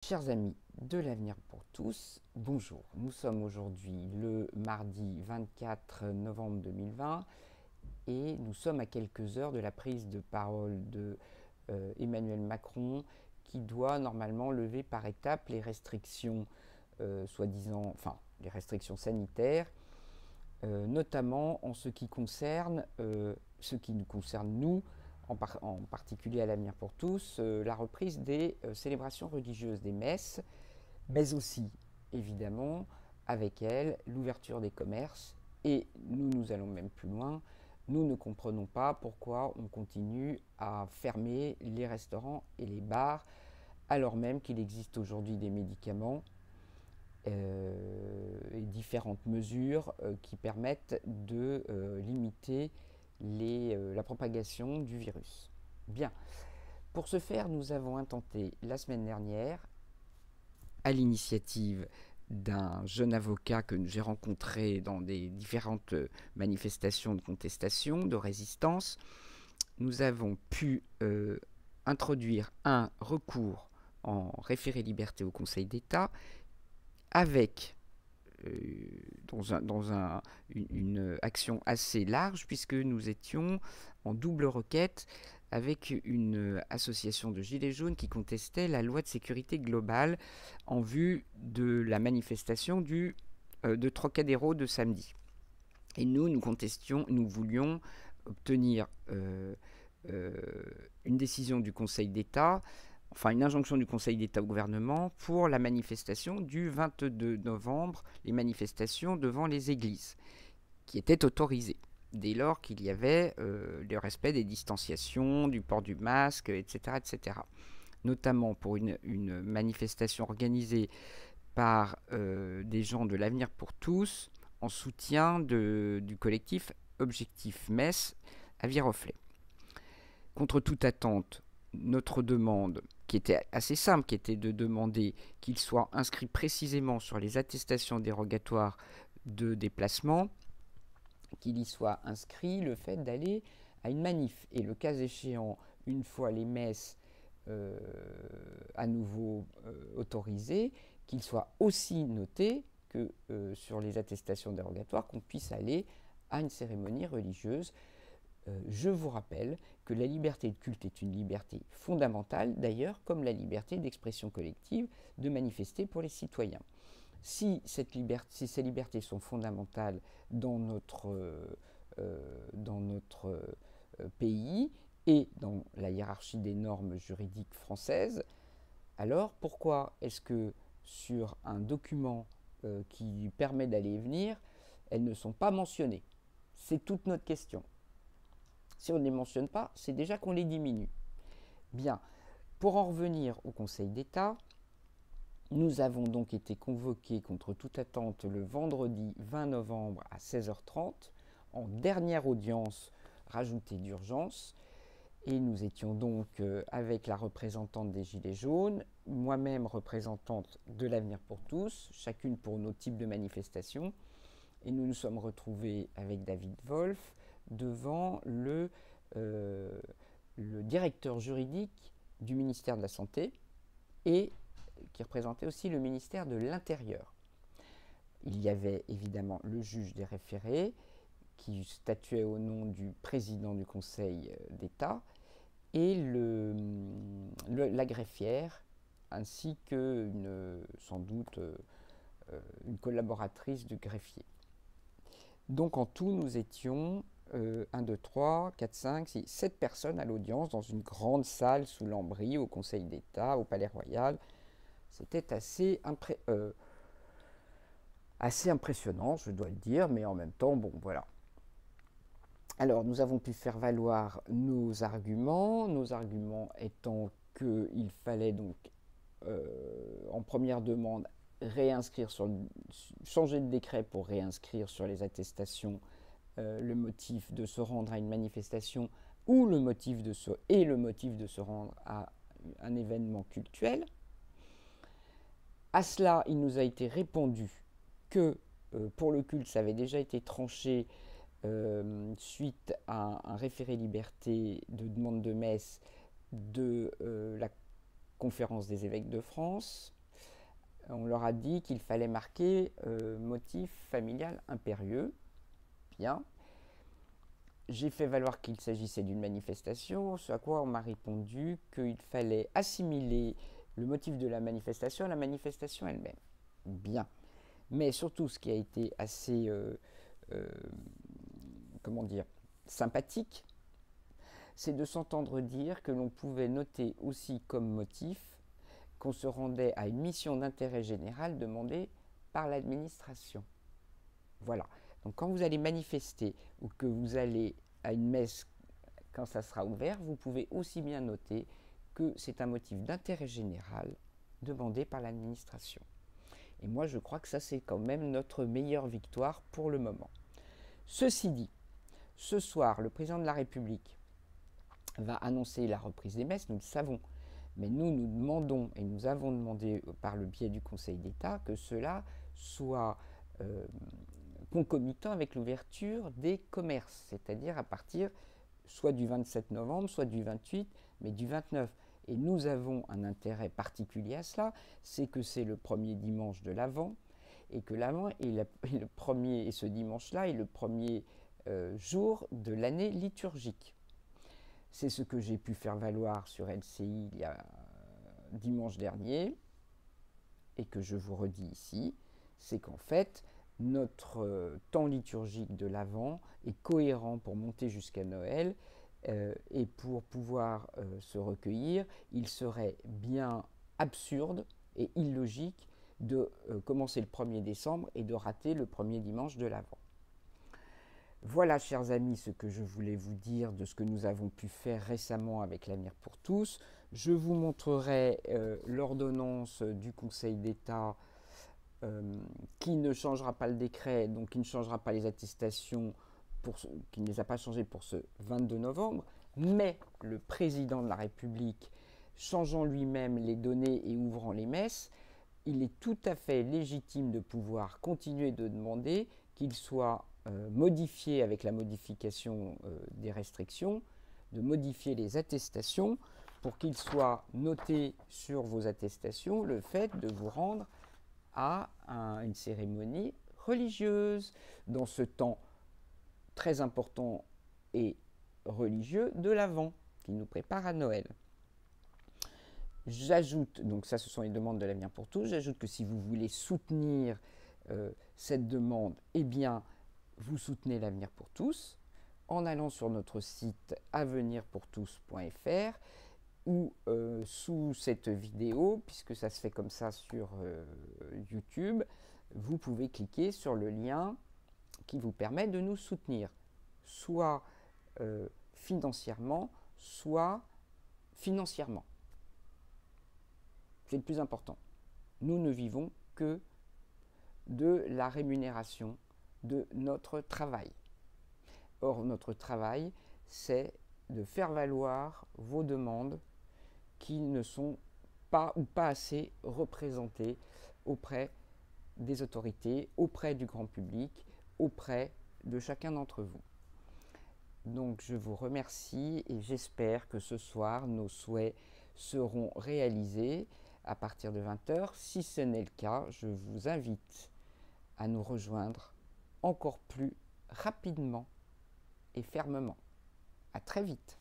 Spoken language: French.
Chers amis de l'avenir pour tous, bonjour. Nous sommes aujourd'hui le mardi 24 novembre 2020 et nous sommes à quelques heures de la prise de parole de Emmanuel Macron qui doit normalement lever par étapes les restrictions soi-disant, enfin les restrictions sanitaires, notamment en ce qui concerne ce qui nous concerne nous, en particulier à l'avenir pour tous, la reprise des célébrations religieuses, des messes, mais aussi, évidemment, avec elle, l'ouverture des commerces. Et nous allons même plus loin. Nous ne comprenons pas pourquoi on continue à fermer les restaurants et les bars, alors même qu'il existe aujourd'hui des médicaments et différentes mesures qui permettent de limiter la propagation du virus. Bien, pour ce faire, nous avons intenté la semaine dernière, à l'initiative d'un jeune avocat que j'ai rencontré dans des différentes manifestations de contestation, de résistance, nous avons pu introduire un recours en référé liberté au Conseil d'État avec une action assez large, puisque nous étions en double requête avec une association de Gilets jaunes qui contestait la loi de sécurité globale en vue de la manifestation de Trocadéro de samedi. Et nous contestions, nous voulions obtenir une décision du Conseil d'État, enfin une injonction du Conseil d'État au gouvernement pour la manifestation du 22 novembre, les manifestations devant les églises, qui étaient autorisées, dès lors qu'il y avait le respect des distanciations, du port du masque, etc. etc. Notamment pour une manifestation organisée par des gens de l'avenir pour tous, en soutien du collectif Objectif Metz à Viroflay. Contre toute attente, notre demande, qui était assez simple, qui était de demander qu'il soit inscrit précisément sur les attestations dérogatoires de déplacement, qu'il y soit inscrit le fait d'aller à une manif. Et le cas échéant, une fois les messes à nouveau autorisées, qu'il soit aussi noté que sur les attestations dérogatoires, qu'on puisse aller à une cérémonie religieuse. Je vous rappelle que la liberté de culte est une liberté fondamentale, d'ailleurs, comme la liberté d'expression collective, de manifester pour les citoyens. Si ces libertés sont fondamentales dans notre pays et dans la hiérarchie des normes juridiques françaises, alors pourquoi est-ce que sur un document qui permet d'aller et venir, elles ne sont pas mentionnées? C'est toute notre question. Si on ne les mentionne pas, c'est déjà qu'on les diminue. Bien, pour en revenir au Conseil d'État, nous avons donc été convoqués contre toute attente le vendredi 20 novembre à 16h30 en dernière audience rajoutée d'urgence. Et nous étions donc avec la représentante des Gilets jaunes, moi-même représentante de l'Avenir pour tous, chacune pour nos types de manifestations. Et nous nous sommes retrouvés avec David Wolf devant le directeur juridique du ministère de la Santé et qui représentait aussi le ministère de l'Intérieur. Il y avait évidemment le juge des référés qui statuait au nom du président du Conseil d'État et la greffière ainsi que sans doute une collaboratrice du greffier. Donc en tout, nous étions 1, 2, 3, 4, 5, 6, 7 personnes à l'audience dans une grande salle sous Lambry, au Conseil d'État, au Palais Royal. C'était assez impressionnant, je dois le dire, mais en même temps, bon, voilà. Alors, nous avons pu faire valoir nos arguments étant qu'il fallait donc, en première demande, changer de décret pour réinscrire sur les attestations le motif de se rendre à une manifestation ou le motif de se rendre à un événement cultuel. À cela, il nous a été répondu que pour le culte, ça avait déjà été tranché suite à un référé liberté de demande de messe de la conférence des évêques de France, on leur a dit qu'il fallait marquer motif familial impérieux. Bien. J'ai fait valoir qu'il s'agissait d'une manifestation, ce à quoi on m'a répondu qu'il fallait assimiler le motif de la manifestation à la manifestation elle-même. Bien. Mais surtout, ce qui a été assez, comment dire, sympathique, c'est de s'entendre dire que l'on pouvait noter aussi comme motif qu'on se rendait à une mission d'intérêt général demandée par l'administration. Voilà. Donc quand vous allez manifester ou que vous allez à une messe quand ça sera ouvert, vous pouvez aussi bien noter que c'est un motif d'intérêt général demandé par l'administration. Et moi, je crois que ça, c'est quand même notre meilleure victoire pour le moment. Ceci dit, ce soir, le président de la République va annoncer la reprise des messes, nous le savons. Mais nous demandons, et nous avons demandé par le biais du Conseil d'État, que cela soit concomitant avec l'ouverture des commerces, c'est-à-dire à partir soit du 27 novembre, soit du 28, mais du 29. Et nous avons un intérêt particulier à cela, c'est que c'est le premier dimanche de l'Avent, et que l'Avent est le premier, et ce dimanche-là est le premier jour de l'année liturgique. C'est ce que j'ai pu faire valoir sur LCI il y a dimanche dernier, et que je vous redis ici, c'est qu'en fait, notre temps liturgique de l'Avent est cohérent pour monter jusqu'à Noël, et pour pouvoir se recueillir, il serait bien absurde et illogique de commencer le 1er décembre et de rater le premier dimanche de l'Avent. Voilà, chers amis, ce que je voulais vous dire de ce que nous avons pu faire récemment avec l'Avenir pour tous. Je vous montrerai l'ordonnance du Conseil d'État qui ne changera pas le décret, donc qui ne changera pas les attestations, qui ne les a pas changées pour ce 22 novembre, mais le président de la République, changeant lui-même les données et ouvrant les messes, il est tout à fait légitime de pouvoir continuer de demander qu'il soit modifié avec la modification des restrictions, de modifier les attestations pour qu'il soit noté sur vos attestations le fait de vous rendre à une cérémonie religieuse dans ce temps très important et religieux de l'Avent qui nous prépare à Noël. J'ajoute, donc ça ce sont les demandes de l'Avenir pour tous, j'ajoute que si vous voulez soutenir cette demande, eh bien vous soutenez l'Avenir pour tous en allant sur notre site avenirpourtous.fr ou sous cette vidéo, puisque ça se fait comme ça sur YouTube, vous pouvez cliquer sur le lien qui vous permet de nous soutenir, soit financièrement, soit financièrement. C'est le plus important. Nous ne vivons que de la rémunération de notre travail. Or, notre travail, c'est de faire valoir vos demandes qui ne sont pas ou pas assez représentées auprès des autorités, auprès du grand public, auprès de chacun d'entre vous. Donc je vous remercie et j'espère que ce soir nos souhaits seront réalisés à partir de 20h. Si ce n'est le cas, je vous invite à nous rejoindre encore plus rapidement et fermement. À très vite.